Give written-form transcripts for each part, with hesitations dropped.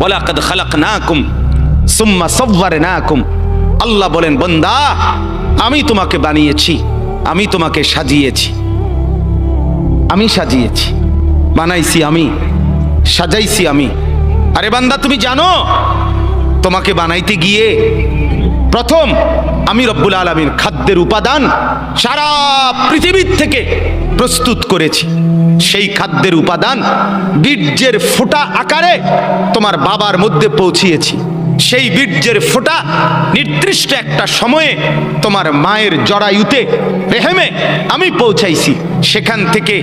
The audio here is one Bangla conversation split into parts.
ওয়ালাকাদ খালাকনাকুম সুম্মা সাওয়ারনাকুম। আল্লাহ বলেন, বান্দা আমি তোমাকে বানিয়েছি, আমি তোমাকে সাজিয়েছি, আমি সাজিয়েছি, বানাইছি আমি, সাজাইছি আমি। আরে বান্দা তুমি জানো তোমাকে বানাইতে গিয়ে প্রথম আমি রব্বুল আলামিন খাদ্যের উপাদান সারা পৃথিবীর থেকে প্রস্তুত করেছি। সেই খাদ্যের উপাদান বীর্যের ফোঁটা আকারে তোমার বাবার মধ্যে পৌঁছিয়েছি। সেই বীর্যের ফোঁটা নির্দিষ্ট একটা সময়ে তোমার মায়ের জরায়ুতে, রেহেমে আমি পৌঁছাইছি। সেখান থেকে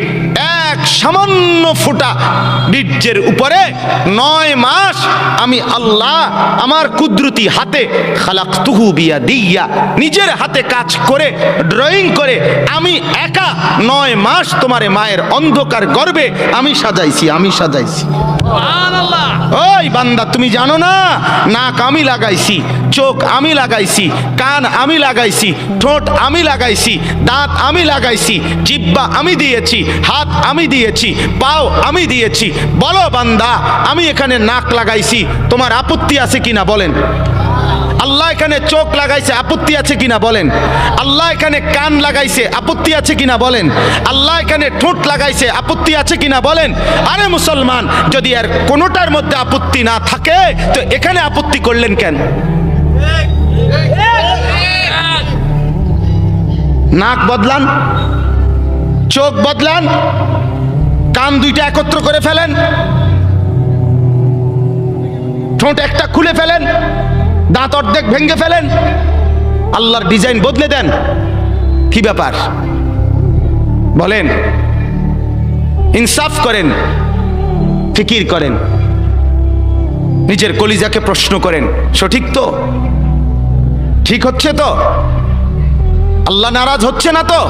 এক সামান্য ফোঁটা বীর্যের উপরে 9 মাস আমি আল্লাহ আমার কুদরতি হাতে খালাকতুহু বিয়াদিয়া, নিজের হাতে কাজ করে ড্রয়িং করে আমি একা 9 মাস তোমার মায়ের অন্ধকার গর্ভে আমি সাজাইছি, আমি সাজাইছি। ওই বান্দা তুমি জানো না, নাক আমি লাগাইছি, চোখ আমি লাগাইছি, কান আমি লাগাইছি, ঠোঁট আমি লাগাইছি, দাঁত আমি লাগাইছি, জিহ্বা আমি দিয়েছি, হাত আমি দিয়েছি, পাও আমি দিয়েছি। বলো বান্দা, আমি এখানে নাক লাগাইছি, তোমার আপত্তি আছে কিনা বলেন? আল্লাহ এখানে চোখ লাগাইছে, আপত্তি আছে কিনা বলেন? আল্লাহ এখানে কান লাগাইছে, আপত্তি আছে কিনা বলেন? আল্লাহ এখানে ঠোঁট লাগাইছে, আপত্তি আছে কিনা বলেন? আরে মুসলমান, যদি এর কোনোটার মধ্যে আপত্তি না থাকে তো এখানে আপত্তি করলেন কেন? নাক বদলান, চোখ বদলান, কান দুইটা একত্র করে ফেলেন, ঠোঁট একটা খুলে ফেলেন, দাঁত অর্ধেক ভেঙে ফেলেন, আল্লাহর ডিজাইন বদলে দেন। কি ব্যাপার বলেন? ইনসাফ করেন, ফিকির করেন, নিজের কলিজাকে প্রশ্ন করেন, সঠিক তো? ঠিক হচ্ছে তো? আল্লাহ নারাজ হচ্ছে না তো?